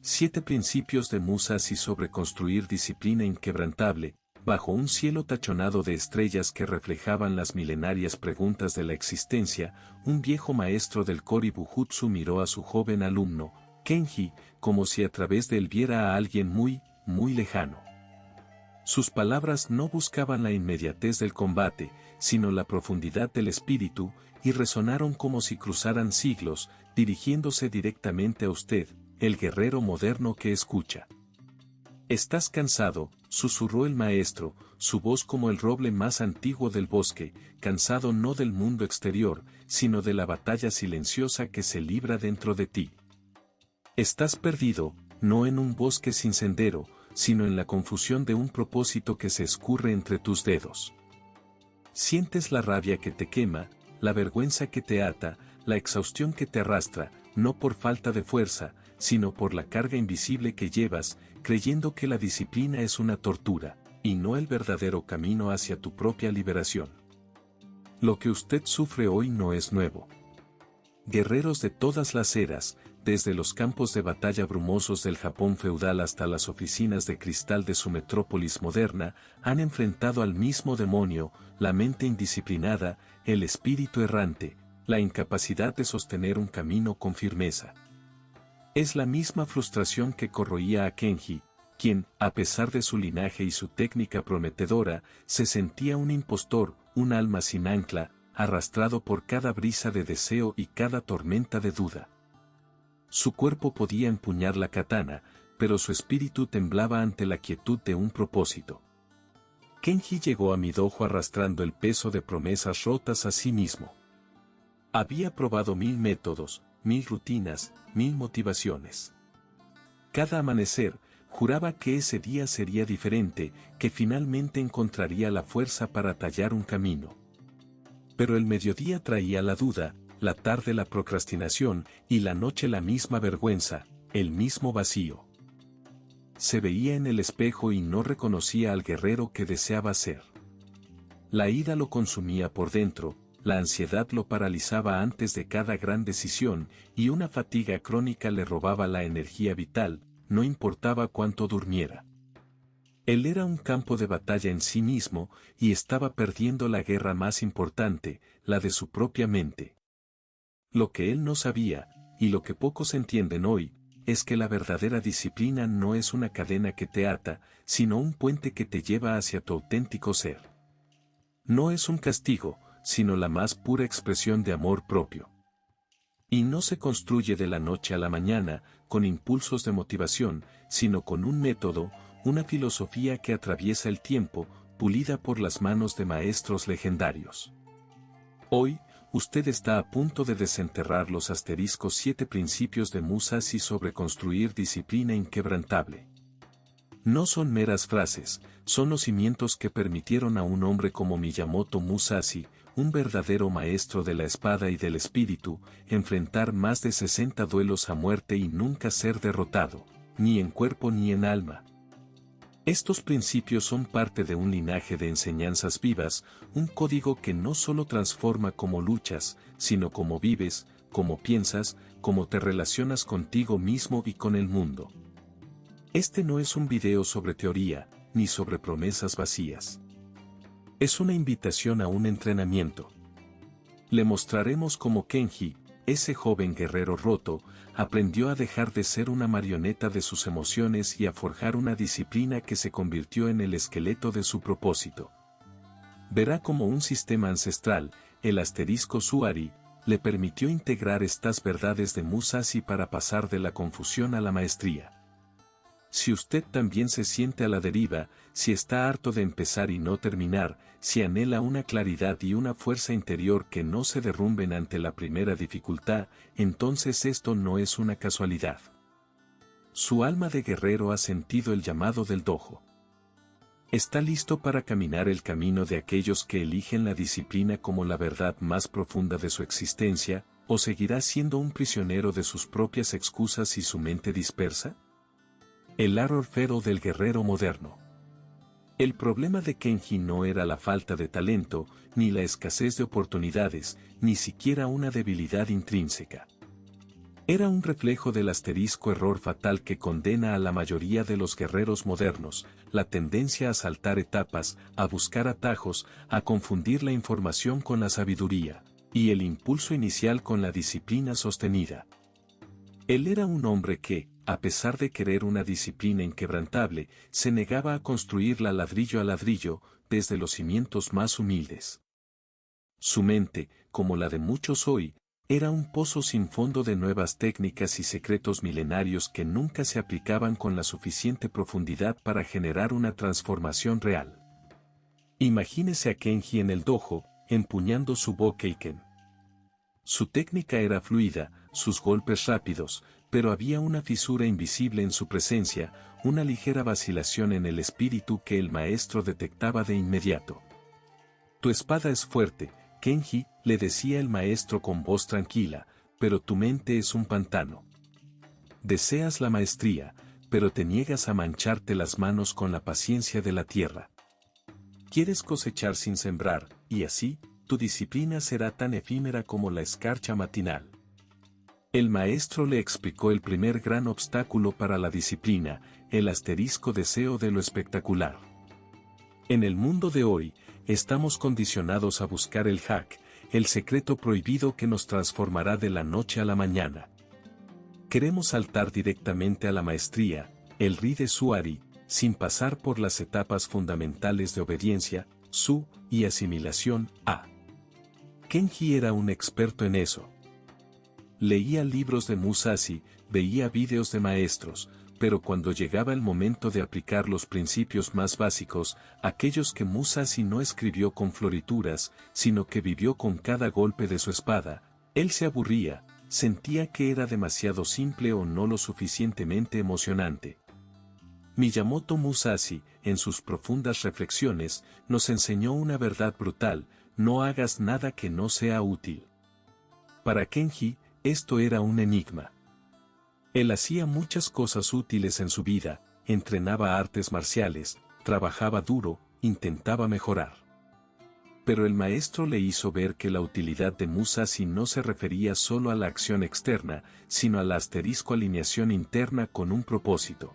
7 principios de Musashi sobre construir disciplina inquebrantable. Bajo un cielo tachonado de estrellas que reflejaban las milenarias preguntas de la existencia, un viejo maestro del Kori Bujutsu miró a su joven alumno, Kenji, como si a través de él viera a alguien muy, muy lejano. Sus palabras no buscaban la inmediatez del combate, sino la profundidad del espíritu, y resonaron como si cruzaran siglos, dirigiéndose directamente a usted, el guerrero moderno que escucha. «Estás cansado», susurró el maestro, su voz como el roble más antiguo del bosque, cansado no del mundo exterior, sino de la batalla silenciosa que se libra dentro de ti. Estás perdido, no en un bosque sin sendero, sino en la confusión de un propósito que se escurre entre tus dedos. Sientes la rabia que te quema, la vergüenza que te ata, la exhaustión que te arrastra, no por falta de fuerza, sino por la carga invisible que llevas, creyendo que la disciplina es una tortura, y no el verdadero camino hacia tu propia liberación. Lo que usted sufre hoy no es nuevo. Guerreros de todas las eras, desde los campos de batalla brumosos del Japón feudal hasta las oficinas de cristal de su metrópolis moderna, han enfrentado al mismo demonio, la mente indisciplinada, el espíritu errante, la incapacidad de sostener un camino con firmeza. Es la misma frustración que corroía a Kenji, quien, a pesar de su linaje y su técnica prometedora, se sentía un impostor, un alma sin ancla, arrastrado por cada brisa de deseo y cada tormenta de duda. Su cuerpo podía empuñar la katana, pero su espíritu temblaba ante la quietud de un propósito. Kenji llegó a mi dojo arrastrando el peso de promesas rotas a sí mismo. Había probado 1000 métodos, 1000 rutinas, 1000 motivaciones. Cada amanecer, juraba que ese día sería diferente, que finalmente encontraría la fuerza para tallar un camino. Pero el mediodía traía la duda, la tarde la procrastinación y la noche la misma vergüenza, el mismo vacío. Se veía en el espejo y no reconocía al guerrero que deseaba ser. La ira lo consumía por dentro, la ansiedad lo paralizaba antes de cada gran decisión y una fatiga crónica le robaba la energía vital, no importaba cuánto durmiera. Él era un campo de batalla en sí mismo y estaba perdiendo la guerra más importante, la de su propia mente. Lo que él no sabía, y lo que pocos entienden hoy, es que la verdadera disciplina no es una cadena que te ata, sino un puente que te lleva hacia tu auténtico ser. No es un castigo, sino la más pura expresión de amor propio. Y no se construye de la noche a la mañana, con impulsos de motivación, sino con un método, una filosofía que atraviesa el tiempo, pulida por las manos de maestros legendarios. Hoy, usted está a punto de desenterrar los asteriscos 7 principios de Musashi sobre construir disciplina inquebrantable. No son meras frases, son los cimientos que permitieron a un hombre como Miyamoto Musashi, un verdadero maestro de la espada y del espíritu, enfrentar más de 60 duelos a muerte y nunca ser derrotado, ni en cuerpo ni en alma. Estos principios son parte de un linaje de enseñanzas vivas, un código que no solo transforma cómo luchas, sino cómo vives, cómo piensas, cómo te relacionas contigo mismo y con el mundo. Este no es un video sobre teoría, ni sobre promesas vacías. Es una invitación a un entrenamiento. Le mostraremos cómo Kenji, ese joven guerrero roto, aprendió a dejar de ser una marioneta de sus emociones y a forjar una disciplina que se convirtió en el esqueleto de su propósito. Verá cómo un sistema ancestral, el asterisco Suari, le permitió integrar estas verdades de Musashi para pasar de la confusión a la maestría. Si usted también se siente a la deriva, si está harto de empezar y no terminar, si anhela una claridad y una fuerza interior que no se derrumben ante la primera dificultad, entonces esto no es una casualidad. Su alma de guerrero ha sentido el llamado del dojo. Está listo para caminar el camino de aquellos que eligen la disciplina como la verdad más profunda de su existencia, ¿o seguirá siendo un prisionero de sus propias excusas y su mente dispersa? El aro orfero del guerrero moderno. El problema de Kenji no era la falta de talento, ni la escasez de oportunidades, ni siquiera una debilidad intrínseca. Era un reflejo del asterisco error fatal que condena a la mayoría de los guerreros modernos, la tendencia a saltar etapas, a buscar atajos, a confundir la información con la sabiduría, y el impulso inicial con la disciplina sostenida. Él era un hombre que, a pesar de querer una disciplina inquebrantable, se negaba a construirla ladrillo a ladrillo, desde los cimientos más humildes. Su mente, como la de muchos hoy, era un pozo sin fondo de nuevas técnicas y secretos milenarios que nunca se aplicaban con la suficiente profundidad para generar una transformación real. Imagínese a Kenji en el dojo, empuñando su Bokeiken. Su técnica era fluida, sus golpes rápidos, pero había una fisura invisible en su presencia, una ligera vacilación en el espíritu que el maestro detectaba de inmediato. Tu espada es fuerte, Kenji, le decía el maestro con voz tranquila, pero tu mente es un pantano. Deseas la maestría, pero te niegas a mancharte las manos con la paciencia de la tierra. Quieres cosechar sin sembrar, y así, tu disciplina será tan efímera como la escarcha matinal. El maestro le explicó el primer gran obstáculo para la disciplina, el asterisco deseo de lo espectacular. En el mundo de hoy, estamos condicionados a buscar el hack, el secreto prohibido que nos transformará de la noche a la mañana. Queremos saltar directamente a la maestría, el Ride Suari, sin pasar por las etapas fundamentales de obediencia, su, y asimilación, a. Kenji era un experto en eso. Leía libros de Musashi, veía vídeos de maestros, pero cuando llegaba el momento de aplicar los principios más básicos, aquellos que Musashi no escribió con florituras, sino que vivió con cada golpe de su espada, él se aburría, sentía que era demasiado simple o no lo suficientemente emocionante. Miyamoto Musashi, en sus profundas reflexiones, nos enseñó una verdad brutal: no hagas nada que no sea útil. Para Kenji, esto era un enigma. Él hacía muchas cosas útiles en su vida, entrenaba artes marciales, trabajaba duro, intentaba mejorar. Pero el maestro le hizo ver que la utilidad de Musashi no se refería solo a la acción externa, sino a la asterisco alineación interna con un propósito.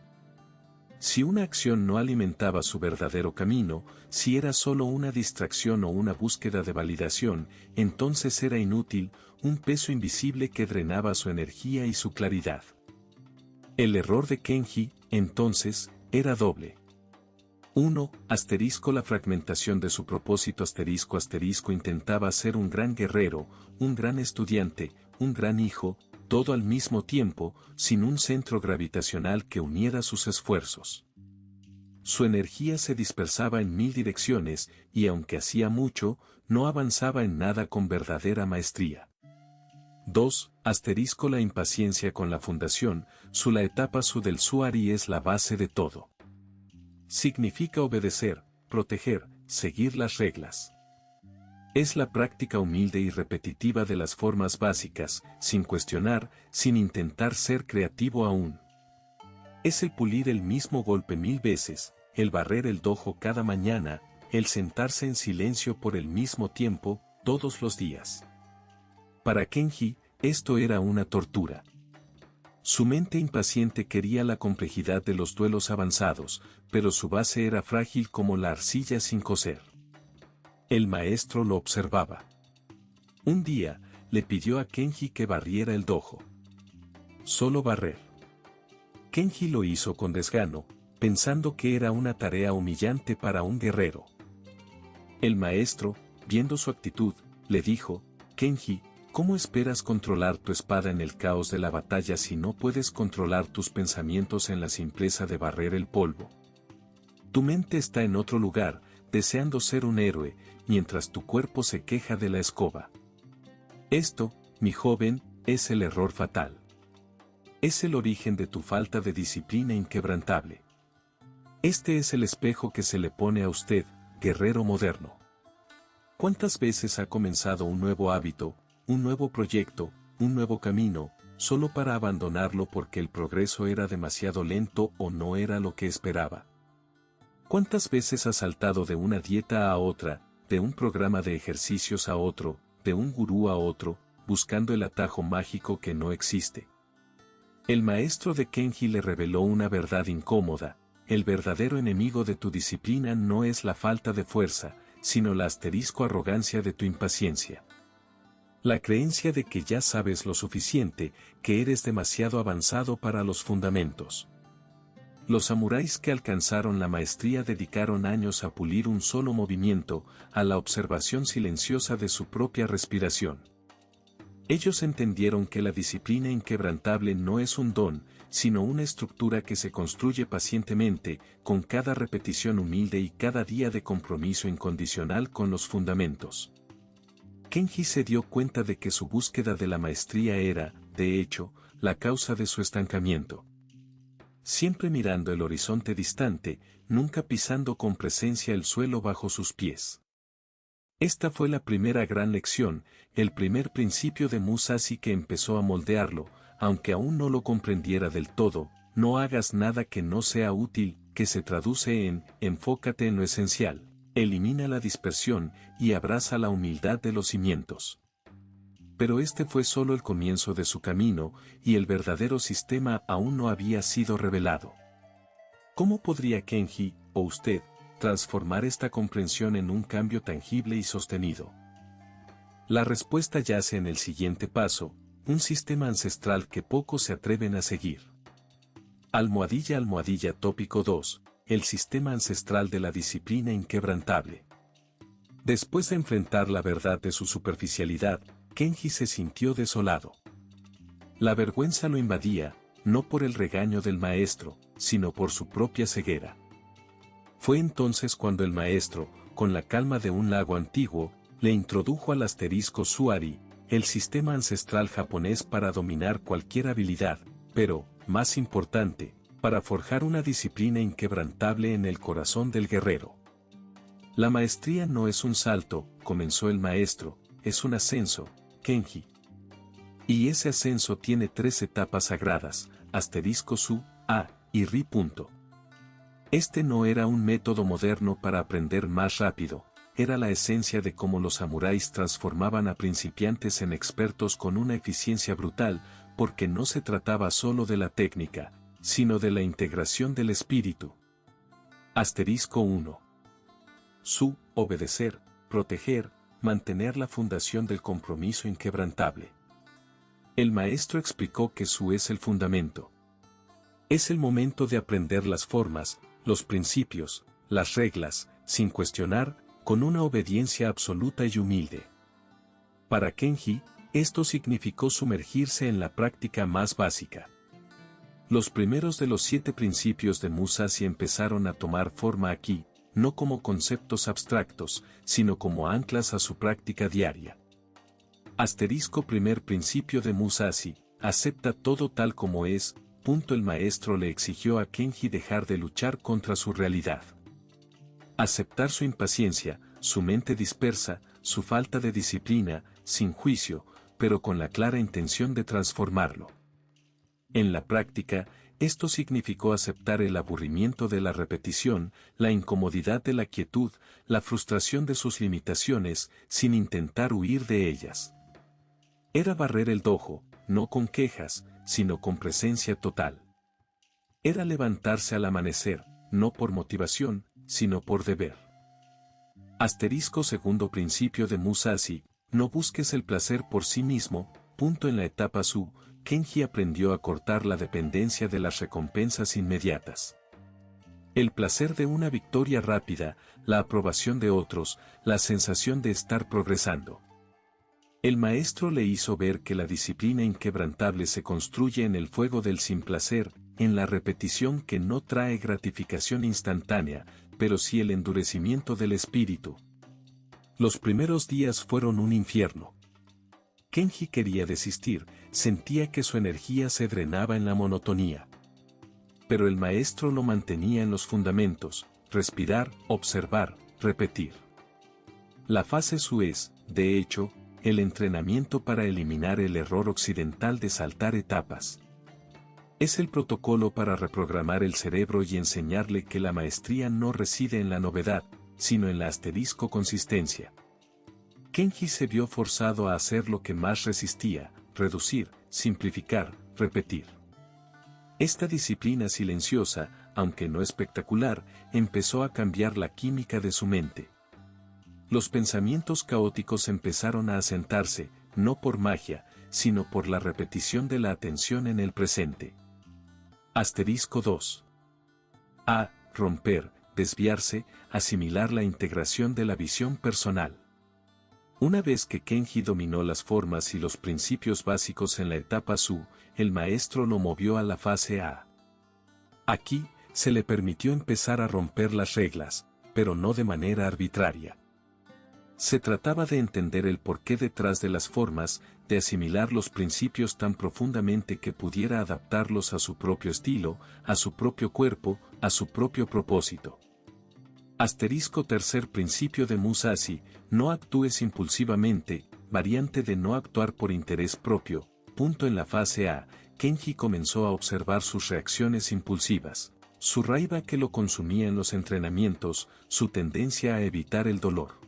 Si una acción no alimentaba su verdadero camino, si era solo una distracción o una búsqueda de validación, entonces era inútil, un peso invisible que drenaba su energía y su claridad. El error de Kenji, entonces, era doble. 1. La fragmentación de su propósito intentaba ser un gran guerrero, un gran estudiante, un gran hijo, todo al mismo tiempo, sin un centro gravitacional que uniera sus esfuerzos. Su energía se dispersaba en 1000 direcciones, y aunque hacía mucho, no avanzaba en nada con verdadera maestría. 2. La impaciencia con la fundación, la etapa su del Suari es la base de todo. Significa obedecer, proteger, seguir las reglas. Es la práctica humilde y repetitiva de las formas básicas, sin cuestionar, sin intentar ser creativo aún. Es el pulir el mismo golpe 1000 veces, el barrer el dojo cada mañana, el sentarse en silencio por el mismo tiempo, todos los días. Para Kenji, esto era una tortura. Su mente impaciente quería la complejidad de los duelos avanzados, pero su base era frágil como la arcilla sin cocer. El maestro lo observaba. Un día, le pidió a Kenji que barriera el dojo. Solo barrer. Kenji lo hizo con desgano, pensando que era una tarea humillante para un guerrero. El maestro, viendo su actitud, le dijo: Kenji, ¿cómo esperas controlar tu espada en el caos de la batalla si no puedes controlar tus pensamientos en la simpleza de barrer el polvo? Tu mente está en otro lugar, deseando ser un héroe, mientras tu cuerpo se queja de la escoba. Esto, mi joven, es el error fatal. Es el origen de tu falta de disciplina inquebrantable. Este es el espejo que se le pone a usted, guerrero moderno. ¿Cuántas veces ha comenzado un nuevo hábito, un nuevo proyecto, un nuevo camino, solo para abandonarlo porque el progreso era demasiado lento o no era lo que esperaba? ¿Cuántas veces ha saltado de una dieta a otra, de un programa de ejercicios a otro, de un gurú a otro, buscando el atajo mágico que no existe? El maestro de Kenji le reveló una verdad incómoda: el verdadero enemigo de tu disciplina no es la falta de fuerza, sino la arrogancia de tu impaciencia. La creencia de que ya sabes lo suficiente, que eres demasiado avanzado para los fundamentos. Los samuráis que alcanzaron la maestría dedicaron años a pulir un solo movimiento, a la observación silenciosa de su propia respiración. Ellos entendieron que la disciplina inquebrantable no es un don, sino una estructura que se construye pacientemente, con cada repetición humilde y cada día de compromiso incondicional con los fundamentos. Kenji se dio cuenta de que su búsqueda de la maestría era, de hecho, la causa de su estancamiento. Siempre mirando el horizonte distante, nunca pisando con presencia el suelo bajo sus pies. Esta fue la primera gran lección, el primer principio de Musashi que empezó a moldearlo, aunque aún no lo comprendiera del todo: no hagas nada que no sea útil, que se traduce en, enfócate en lo esencial, elimina la dispersión, y abraza la humildad de los cimientos. Pero este fue solo el comienzo de su camino, y el verdadero sistema aún no había sido revelado. ¿Cómo podría Kenji, o usted, transformar esta comprensión en un cambio tangible y sostenido? La respuesta yace en el siguiente paso: un sistema ancestral que pocos se atreven a seguir. Almohadilla tópico 2, el sistema ancestral de la disciplina inquebrantable. Después de enfrentar la verdad de su superficialidad, Kenji se sintió desolado. La vergüenza lo invadía, no por el regaño del maestro, sino por su propia ceguera. Fue entonces cuando el maestro, con la calma de un lago antiguo, le introdujo al asterisco Suari, el sistema ancestral japonés para dominar cualquier habilidad, pero, más importante, para forjar una disciplina inquebrantable en el corazón del guerrero. La maestría no es un salto, comenzó el maestro, es un ascenso, Kenji. Y ese ascenso tiene 3 etapas sagradas: asterisco Su, A, y Ri. Este no era un método moderno para aprender más rápido, era la esencia de cómo los samuráis transformaban a principiantes en expertos con una eficiencia brutal, porque no se trataba solo de la técnica, sino de la integración del espíritu. Asterisco 1. Su, obedecer, proteger, mantener la fundación del compromiso inquebrantable. El maestro explicó que Su es el fundamento. Es el momento de aprender las formas, los principios, las reglas, sin cuestionar, con una obediencia absoluta y humilde. Para Kenji, esto significó sumergirse en la práctica más básica. Los primeros de los 7 principios de Musashi empezaron a tomar forma aquí, no como conceptos abstractos, sino como anclas a su práctica diaria. Asterisco primer principio de Musashi: acepta todo tal como es. El maestro le exigió a Kenji dejar de luchar contra su realidad. Aceptar su impaciencia, su mente dispersa, su falta de disciplina, sin juicio, pero con la clara intención de transformarlo. En la práctica, esto significó aceptar el aburrimiento de la repetición, la incomodidad de la quietud, la frustración de sus limitaciones, sin intentar huir de ellas. Era barrer el dojo, no con quejas, sino con presencia total. Era levantarse al amanecer, no por motivación, sino por deber. Asterisco segundo principio de Musashi: no busques el placer por sí mismo. En la etapa Su, Kenji aprendió a cortar la dependencia de las recompensas inmediatas. El placer de una victoria rápida, la aprobación de otros, la sensación de estar progresando. El maestro le hizo ver que la disciplina inquebrantable se construye en el fuego del sin placer, en la repetición que no trae gratificación instantánea, pero sí el endurecimiento del espíritu. Los primeros días fueron un infierno. Kenji quería desistir, sentía que su energía se drenaba en la monotonía. Pero el maestro lo mantenía en los fundamentos: respirar, observar, repetir. La fase Su es, de hecho, el entrenamiento para eliminar el error occidental de saltar etapas. Es el protocolo para reprogramar el cerebro y enseñarle que la maestría no reside en la novedad, sino en la asterisco consistencia. Kenji se vio forzado a hacer lo que más resistía: reducir, simplificar, repetir. Esta disciplina silenciosa, aunque no espectacular, empezó a cambiar la química de su mente. Los pensamientos caóticos empezaron a asentarse, no por magia, sino por la repetición de la atención en el presente. Asterisco 2. A. Romper, desviarse, asimilar la integración de la visión personal. Una vez que Kenji dominó las formas y los principios básicos en la etapa Su, el maestro lo movió a la fase A. Aquí, se le permitió empezar a romper las reglas, pero no de manera arbitraria. Se trataba de entender el porqué detrás de las formas, de asimilar los principios tan profundamente que pudiera adaptarlos a su propio estilo, a su propio cuerpo, a su propio propósito. Asterisco tercer principio de Musashi, no actúes impulsivamente, variante de no actuar por interés propio. Punto en la fase A, Kenji comenzó a observar sus reacciones impulsivas, su raiva que lo consumía en los entrenamientos, su tendencia a evitar el dolor.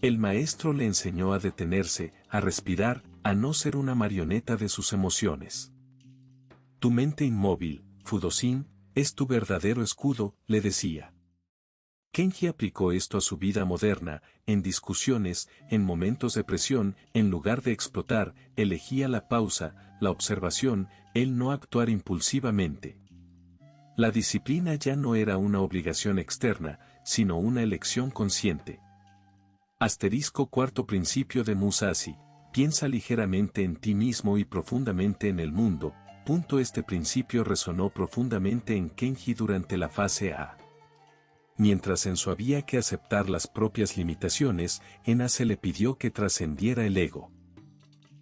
El maestro le enseñó a detenerse, a respirar, a no ser una marioneta de sus emociones. Tu mente inmóvil, Fudosin, es tu verdadero escudo, le decía. Kenji aplicó esto a su vida moderna, en discusiones, en momentos de presión, en lugar de explotar, elegía la pausa, la observación, el no actuar impulsivamente. La disciplina ya no era una obligación externa, sino una elección consciente. Asterisco cuarto principio de Musashi, piensa ligeramente en ti mismo y profundamente en el mundo. Este principio resonó profundamente en Kenji durante la fase A. Mientras Enso había que aceptar las propias limitaciones, Ena se le pidió que trascendiera el ego.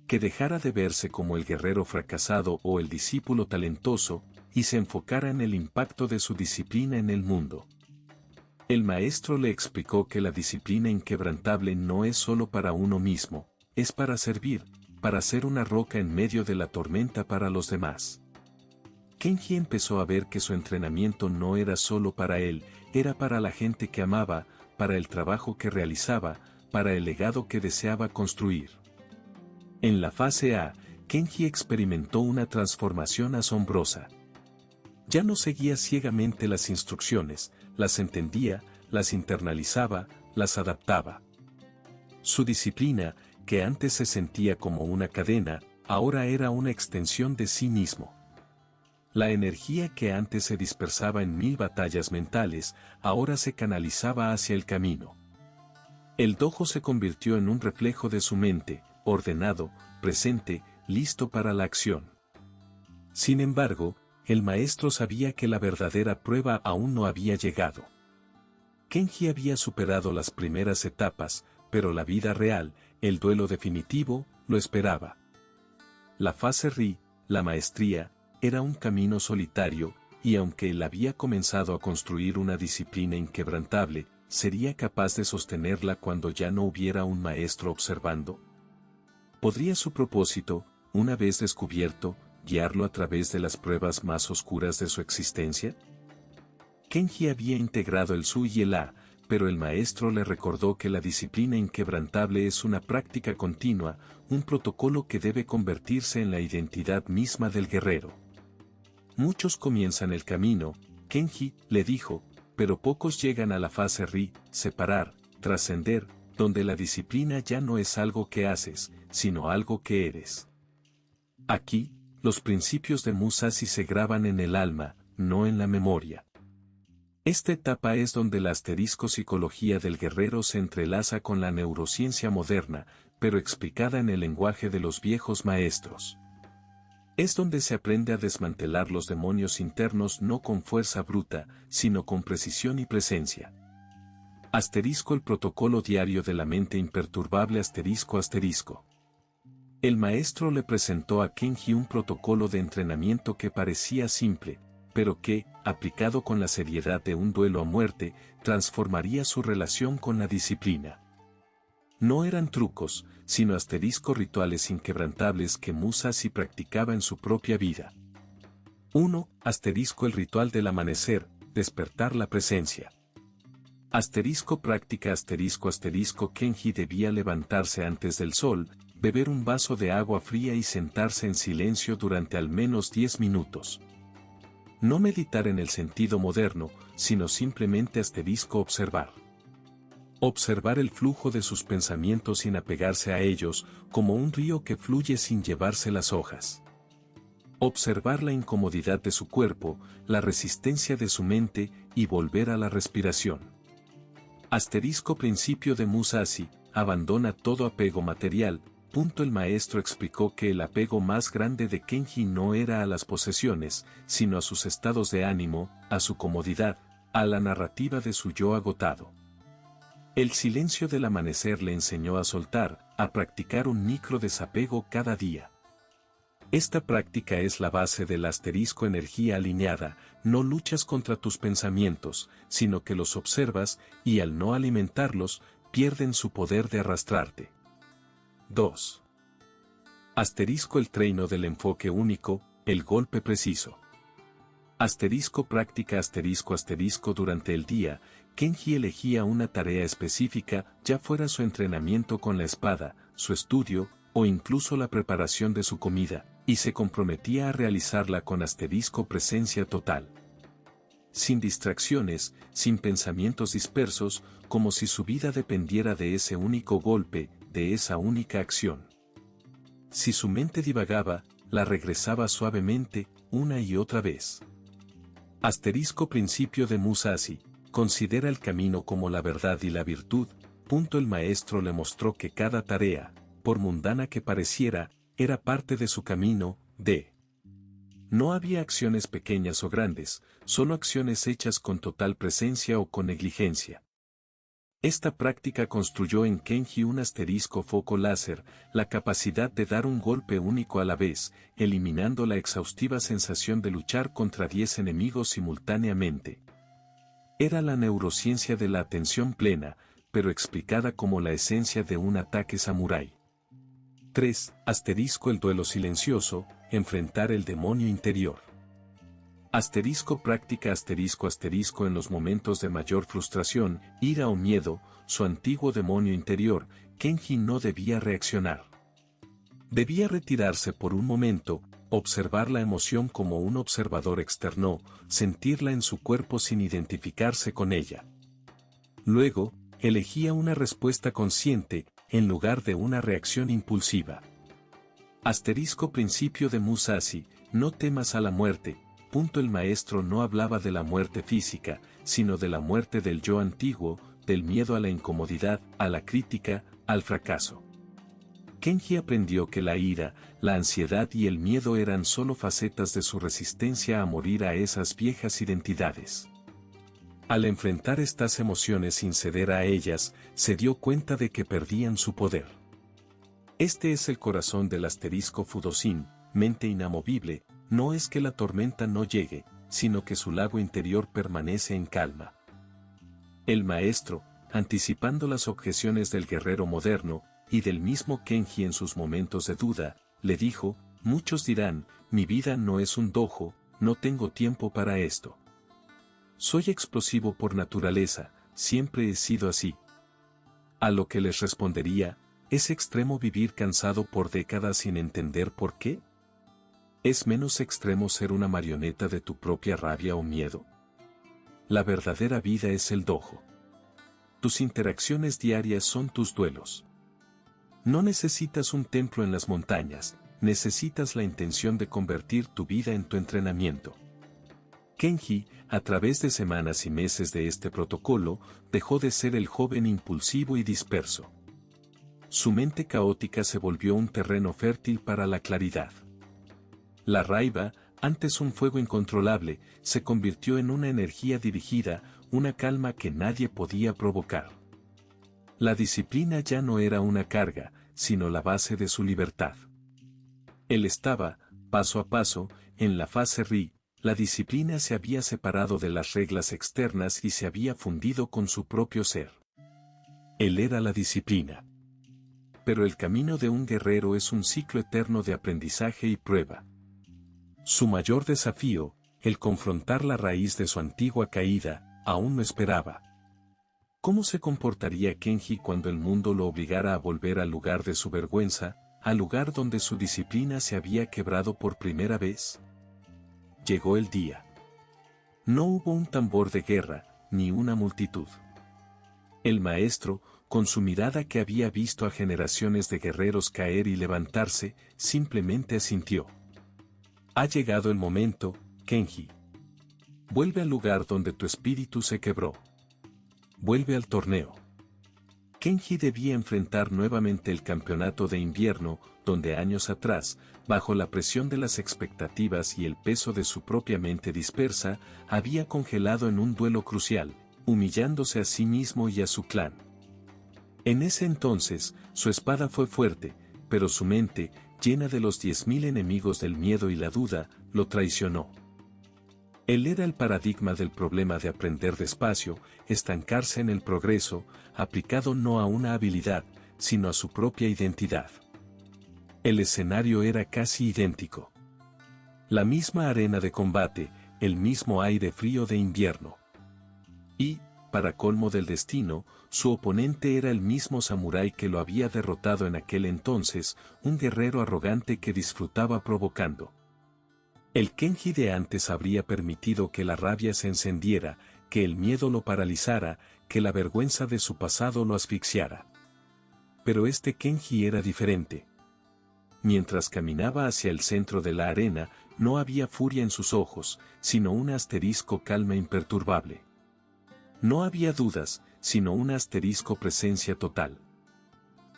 Que dejara de verse como el guerrero fracasado o el discípulo talentoso, y se enfocara en el impacto de su disciplina en el mundo. El maestro le explicó que la disciplina inquebrantable no es solo para uno mismo, es para servir, para ser una roca en medio de la tormenta para los demás. Kenji empezó a ver que su entrenamiento no era solo para él, era para la gente que amaba, para el trabajo que realizaba, para el legado que deseaba construir. En la fase A, Kenji experimentó una transformación asombrosa. Ya no seguía ciegamente las instrucciones, las entendía, las internalizaba, las adaptaba. Su disciplina, que antes se sentía como una cadena, ahora era una extensión de sí mismo. La energía que antes se dispersaba en 1000 batallas mentales, ahora se canalizaba hacia el camino. El dojo se convirtió en un reflejo de su mente, ordenado, presente, listo para la acción. Sin embargo, el maestro sabía que la verdadera prueba aún no había llegado. Kenji había superado las primeras etapas, pero la vida real, el duelo definitivo, lo esperaba. La fase Ri, la maestría, era un camino solitario, y aunque él había comenzado a construir una disciplina inquebrantable, ¿sería capaz de sostenerla cuando ya no hubiera un maestro observando? ¿Podría su propósito, una vez descubierto, guiarlo a través de las pruebas más oscuras de su existencia? Kenji había integrado el Su y el A, pero el maestro le recordó que la disciplina inquebrantable es una práctica continua, un protocolo que debe convertirse en la identidad misma del guerrero. Muchos comienzan el camino, Kenji, le dijo, pero pocos llegan a la fase Ri, separar, trascender, donde la disciplina ya no es algo que haces, sino algo que eres. Aquí, los principios de Musashi se graban en el alma, no en la memoria. Esta etapa es donde la asterisco psicología del guerrero se entrelaza con la neurociencia moderna, pero explicada en el lenguaje de los viejos maestros. Es donde se aprende a desmantelar los demonios internos no con fuerza bruta, sino con precisión y presencia. Asterisco el protocolo diario de la mente imperturbable asterisco asterisco. El maestro le presentó a Kenji un protocolo de entrenamiento que parecía simple, pero que, aplicado con la seriedad de un duelo a muerte, transformaría su relación con la disciplina. No eran trucos, sino asterisco rituales inquebrantables que Musashi practicaba en su propia vida. 1. Asterisco el ritual del amanecer, despertar la presencia. Asterisco práctica asterisco Kenji debía levantarse antes del sol, beber un vaso de agua fría y sentarse en silencio durante al menos 10 minutos. No meditar en el sentido moderno, sino simplemente observar. Observar el flujo de sus pensamientos sin apegarse a ellos, como un río que fluye sin llevarse las hojas. Observar la incomodidad de su cuerpo, la resistencia de su mente y volver a la respiración. Principio de Musashi, abandona todo apego material. El maestro explicó que el apego más grande de Kenji no era a las posesiones, sino a sus estados de ánimo, a su comodidad, a la narrativa de su yo agotado. El silencio del amanecer le enseñó a soltar, a practicar un micro desapego cada día. Esta práctica es la base del energía alineada. No luchas contra tus pensamientos, sino que los observas, y al no alimentarlos, pierden su poder de arrastrarte. 2. El treino del enfoque único, el golpe preciso. Práctica durante el día. Kenji elegía una tarea específica, ya fuera su entrenamiento con la espada, su estudio, o incluso la preparación de su comida, y se comprometía a realizarla con presencia total. Sin distracciones, sin pensamientos dispersos, como si su vida dependiera de ese único golpe, de esa única acción. Si su mente divagaba, la regresaba suavemente, una y otra vez. Principio de Musashi, considera el camino como la verdad y la virtud. El maestro le mostró que cada tarea, por mundana que pareciera, era parte de su camino. No había acciones pequeñas o grandes, solo acciones hechas con total presencia o con negligencia. Esta práctica construyó en Kenji un foco láser, la capacidad de dar un golpe único a la vez, eliminando la exhaustiva sensación de luchar contra 10 enemigos simultáneamente. Era la neurociencia de la atención plena, pero explicada como la esencia de un ataque samurái. 3. El duelo silencioso, enfrentar el demonio interior. Práctica en los momentos de mayor frustración, ira o miedo, su antiguo demonio interior, Kenji no debía reaccionar. Debía retirarse por un momento, observar la emoción como un observador externo, sentirla en su cuerpo sin identificarse con ella. Luego, elegía una respuesta consciente, en lugar de una reacción impulsiva. Principio de Musashi, no temas a la muerte. El maestro no hablaba de la muerte física, sino de la muerte del yo antiguo, del miedo a la incomodidad, a la crítica, al fracaso. Kenji aprendió que la ira, la ansiedad y el miedo eran solo facetas de su resistencia a morir a esas viejas identidades. Al enfrentar estas emociones sin ceder a ellas, se dio cuenta de que perdían su poder. Este es el corazón del Fudoshin, mente inamovible. No es que la tormenta no llegue, sino que su lago interior permanece en calma. El maestro, anticipando las objeciones del guerrero moderno, y del mismo Kenji en sus momentos de duda, le dijo: muchos dirán, mi vida no es un dojo, no tengo tiempo para esto. Soy explosivo por naturaleza, siempre he sido así. A lo que les respondería: ¿es extremo vivir cansado por décadas sin entender por qué? ¿Es menos extremo ser una marioneta de tu propia rabia o miedo? La verdadera vida es el dojo. Tus interacciones diarias son tus duelos. No necesitas un templo en las montañas, necesitas la intención de convertir tu vida en tu entrenamiento. Kenji, a través de semanas y meses de este protocolo, dejó de ser el joven impulsivo y disperso. Su mente caótica se volvió un terreno fértil para la claridad. La raiva, antes un fuego incontrolable, se convirtió en una energía dirigida, una calma que nadie podía provocar. La disciplina ya no era una carga, sino la base de su libertad. Él estaba, paso a paso, en la fase Ri. La disciplina se había separado de las reglas externas y se había fundido con su propio ser. Él era la disciplina. Pero el camino de un guerrero es un ciclo eterno de aprendizaje y prueba. Su mayor desafío, el confrontar la raíz de su antigua caída, aún no esperaba. ¿Cómo se comportaría Kenji cuando el mundo lo obligara a volver al lugar de su vergüenza, al lugar donde su disciplina se había quebrado por primera vez? Llegó el día. No hubo un tambor de guerra, ni una multitud. El maestro, con su mirada que había visto a generaciones de guerreros caer y levantarse, simplemente asintió. Ha llegado el momento, Kenji. Vuelve al lugar donde tu espíritu se quebró. Vuelve al torneo. Kenji debía enfrentar nuevamente el campeonato de invierno, donde años atrás, bajo la presión de las expectativas y el peso de su propia mente dispersa, había congelado en un duelo crucial, humillándose a sí mismo y a su clan. En ese entonces, su espada fue fuerte, pero su mente, llena de los 10.000 enemigos del miedo y la duda, lo traicionó. Él era el paradigma del problema de aprender despacio, estancarse en el progreso, aplicado no a una habilidad, sino a su propia identidad. El escenario era casi idéntico. La misma arena de combate, el mismo aire frío de invierno. Y, para colmo del destino, su oponente era el mismo samurái que lo había derrotado en aquel entonces, un guerrero arrogante que disfrutaba provocando. El Kenji de antes habría permitido que la rabia se encendiera, que el miedo lo paralizara, que la vergüenza de su pasado lo asfixiara. Pero este Kenji era diferente. Mientras caminaba hacia el centro de la arena, no había furia en sus ojos, sino un asterisco calma imperturbable. No había dudas, sino un asterisco presencia total.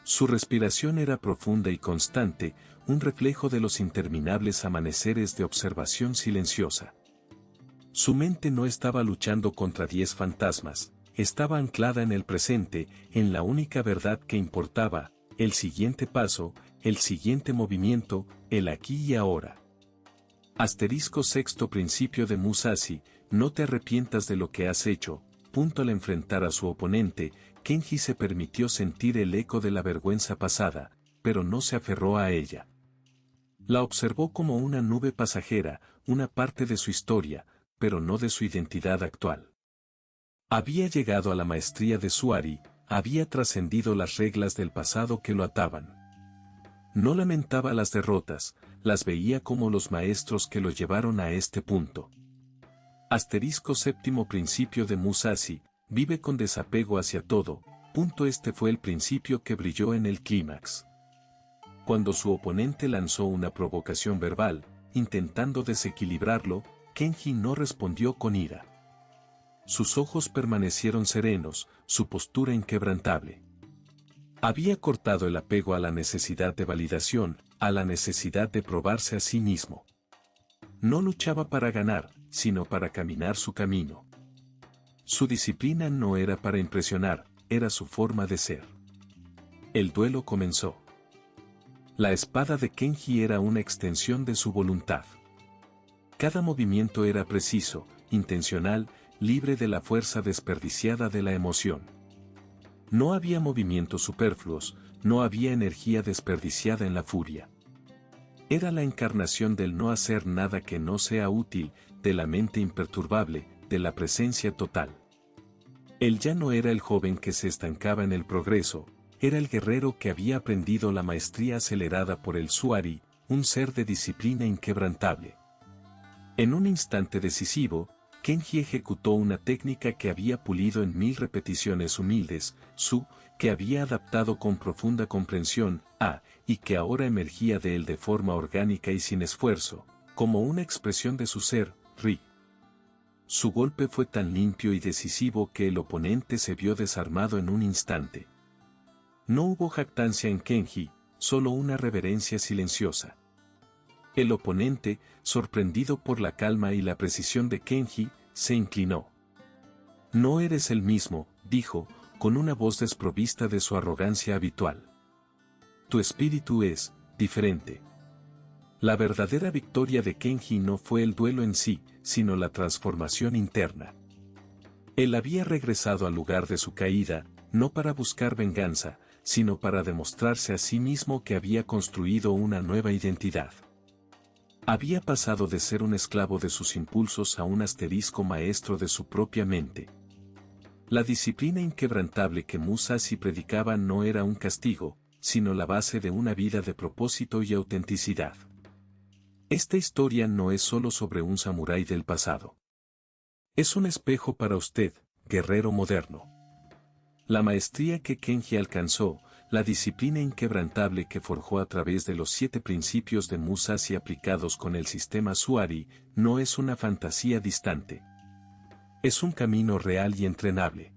Su respiración era profunda y constante, un reflejo de los interminables amaneceres de observación silenciosa. Su mente no estaba luchando contra 10 fantasmas, estaba anclada en el presente, en la única verdad que importaba, el siguiente paso, el siguiente movimiento, el aquí y ahora. Asterisco sexto principio de Musashi, no te arrepientas de lo que has hecho. Al enfrentar a su oponente, Kenji se permitió sentir el eco de la vergüenza pasada, pero no se aferró a ella. La observó como una nube pasajera, una parte de su historia, pero no de su identidad actual. Había llegado a la maestría de Suari, había trascendido las reglas del pasado que lo ataban. No lamentaba las derrotas, las veía como los maestros que lo llevaron a este punto. Asterisco séptimo principio de Musashi, vive con desapego hacia todo. Este fue el principio que brilló en el clímax. Cuando su oponente lanzó una provocación verbal, intentando desequilibrarlo, Kenji no respondió con ira. Sus ojos permanecieron serenos, su postura inquebrantable. Había cortado el apego a la necesidad de validación, a la necesidad de probarse a sí mismo. No luchaba para ganar, sino para caminar su camino. Su disciplina no era para impresionar, era su forma de ser. El duelo comenzó. La espada de Kenji era una extensión de su voluntad. Cada movimiento era preciso, intencional, libre de la fuerza desperdiciada de la emoción. No había movimientos superfluos, no había energía desperdiciada en la furia. Era la encarnación del no hacer nada que no sea útil, de la mente imperturbable, de la presencia total. Él ya no era el joven que se estancaba en el progreso, era el guerrero que había aprendido la maestría acelerada por el Suari, un ser de disciplina inquebrantable. En un instante decisivo, Kenji ejecutó una técnica que había pulido en 1000 repeticiones humildes, que había adaptado con profunda comprensión, y que ahora emergía de él de forma orgánica y sin esfuerzo, como una expresión de su ser, Ri. Su golpe fue tan limpio y decisivo que el oponente se vio desarmado en un instante. No hubo jactancia en Kenji, solo una reverencia silenciosa. El oponente, sorprendido por la calma y la precisión de Kenji, se inclinó. No eres el mismo, dijo, con una voz desprovista de su arrogancia habitual. Tu espíritu es diferente. La verdadera victoria de Kenji no fue el duelo en sí, sino la transformación interna. Él había regresado al lugar de su caída, no para buscar venganza, sino para demostrarse a sí mismo que había construido una nueva identidad. Había pasado de ser un esclavo de sus impulsos a un asterisco maestro de su propia mente. La disciplina inquebrantable que Musashi predicaba no era un castigo, sino la base de una vida de propósito y autenticidad. Esta historia no es solo sobre un samurái del pasado. Es un espejo para usted, guerrero moderno. La maestría que Kenji alcanzó, la disciplina inquebrantable que forjó a través de los 7 principios de Musashi aplicados con el sistema Suari, no es una fantasía distante. Es un camino real y entrenable.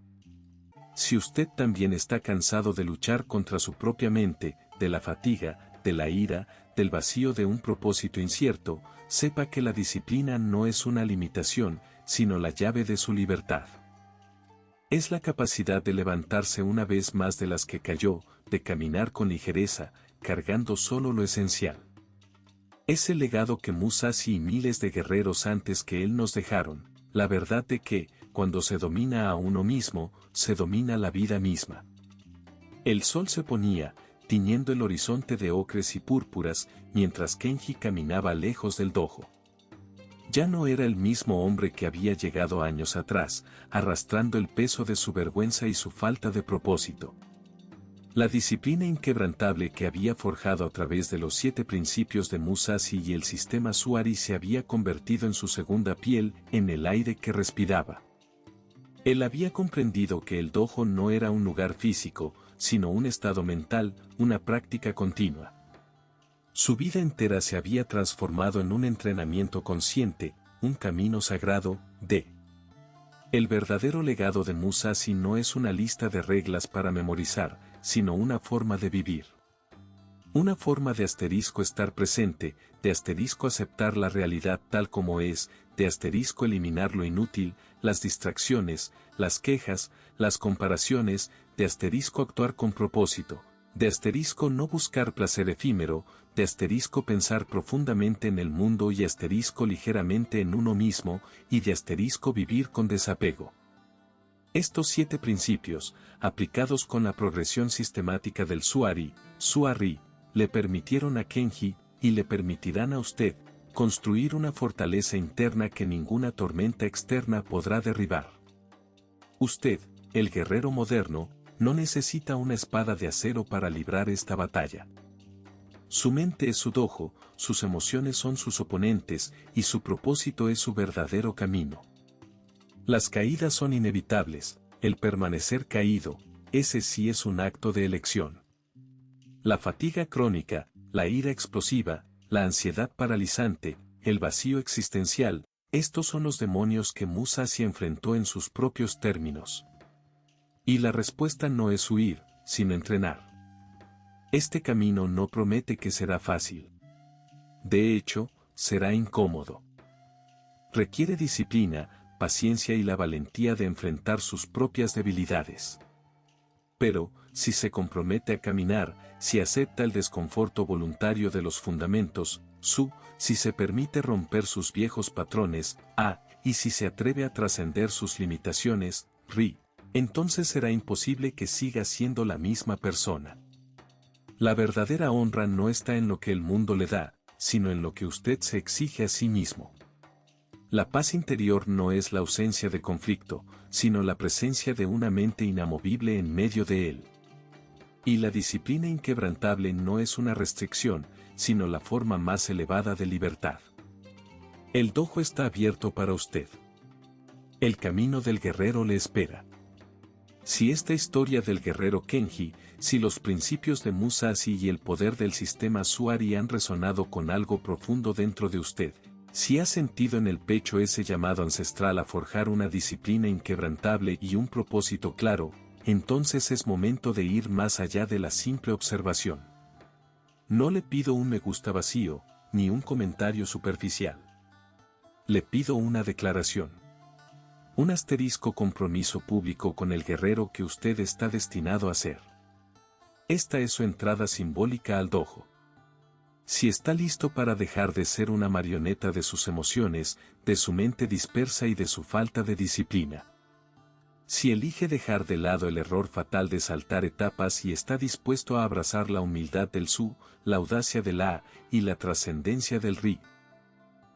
Si usted también está cansado de luchar contra su propia mente, de la fatiga, de la ira, del vacío de un propósito incierto, sepa que la disciplina no es una limitación, sino la llave de su libertad. Es la capacidad de levantarse una vez más de las que cayó, de caminar con ligereza, cargando solo lo esencial. Es el legado que Musashi y miles de guerreros antes que él nos dejaron, la verdad de que, cuando se domina a uno mismo, se domina la vida misma. El sol se ponía, tiñendo el horizonte de ocres y púrpuras, mientras Kenji caminaba lejos del dojo. Ya no era el mismo hombre que había llegado años atrás, arrastrando el peso de su vergüenza y su falta de propósito. La disciplina inquebrantable que había forjado a través de los 7 principios de Musashi y el sistema Suari se había convertido en su segunda piel, en el aire que respiraba. Él había comprendido que el dojo no era un lugar físico, sino un estado mental, una práctica continua. Su vida entera se había transformado en un entrenamiento consciente, un camino sagrado, El verdadero legado de Musashi no es una lista de reglas para memorizar, sino una forma de vivir. Una forma de asterisco estar presente, de asterisco aceptar la realidad tal como es, de asterisco eliminar lo inútil, las distracciones, las quejas, las comparaciones, de asterisco actuar con propósito, de asterisco no buscar placer efímero, de asterisco pensar profundamente en el mundo y asterisco ligeramente en uno mismo, y de asterisco vivir con desapego. Estos 7 principios, aplicados con la progresión sistemática del Suari, le permitieron a Kenji, y le permitirán a usted, construir una fortaleza interna que ninguna tormenta externa podrá derribar. Usted, el guerrero moderno, no necesita una espada de acero para librar esta batalla. Su mente es su dojo, sus emociones son sus oponentes, y su propósito es su verdadero camino. Las caídas son inevitables, el permanecer caído, ese sí es un acto de elección. La fatiga crónica, la ira explosiva, la ansiedad paralizante, el vacío existencial, estos son los demonios que Musashi enfrentó en sus propios términos. Y la respuesta no es huir, sino entrenar. Este camino no promete que será fácil. De hecho, será incómodo. Requiere disciplina, paciencia y la valentía de enfrentar sus propias debilidades. Pero, si se compromete a caminar, si acepta el desconforto voluntario de los fundamentos, si se permite romper sus viejos patrones, y si se atreve a trascender sus limitaciones, entonces será imposible que siga siendo la misma persona. La verdadera honra no está en lo que el mundo le da, sino en lo que usted se exige a sí mismo. La paz interior no es la ausencia de conflicto, sino la presencia de una mente inamovible en medio de él. Y la disciplina inquebrantable no es una restricción, sino la forma más elevada de libertad. El dojo está abierto para usted. El camino del guerrero le espera. Si esta historia del guerrero Kenji, si los principios de Musashi y el poder del sistema Suari han resonado con algo profundo dentro de usted, si ha sentido en el pecho ese llamado ancestral a forjar una disciplina inquebrantable y un propósito claro, entonces es momento de ir más allá de la simple observación. No le pido un me gusta vacío, ni un comentario superficial. Le pido una declaración. Un asterisco compromiso público con el guerrero que usted está destinado a ser. Esta es su entrada simbólica al dojo. Si está listo para dejar de ser una marioneta de sus emociones, de su mente dispersa y de su falta de disciplina. Si elige dejar de lado el error fatal de saltar etapas y está dispuesto a abrazar la humildad del Su, la audacia del A y la trascendencia del Ri.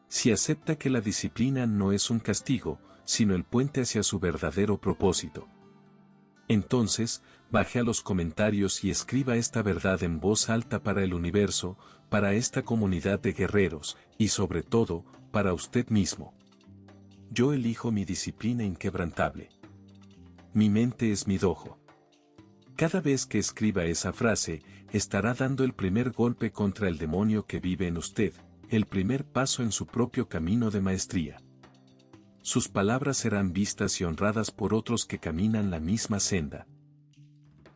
Si acepta que la disciplina no es un castigo, sino el puente hacia su verdadero propósito. Entonces, baje a los comentarios y escriba esta verdad en voz alta para el universo, para esta comunidad de guerreros, y sobre todo, para usted mismo. yo elijo mi disciplina inquebrantable. Mi mente es mi dojo. Cada vez que escriba esa frase, estará dando el primer golpe contra el demonio que vive en usted, el primer paso en su propio camino de maestría. Sus palabras serán vistas y honradas por otros que caminan la misma senda.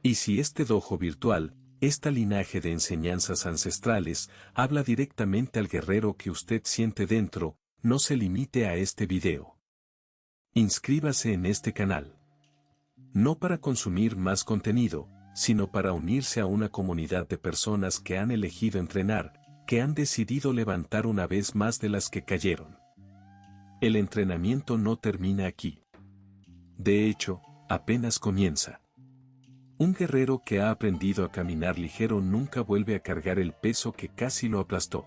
Y si este dojo virtual, esta linaje de enseñanzas ancestrales, habla directamente al guerrero que usted siente dentro, no se limite a este video. Inscríbase en este canal. No para consumir más contenido, sino para unirse a una comunidad de personas que han elegido entrenar, que han decidido levantar una vez más de las que cayeron. El entrenamiento no termina aquí. De hecho, apenas comienza. Un guerrero que ha aprendido a caminar ligero nunca vuelve a cargar el peso que casi lo aplastó.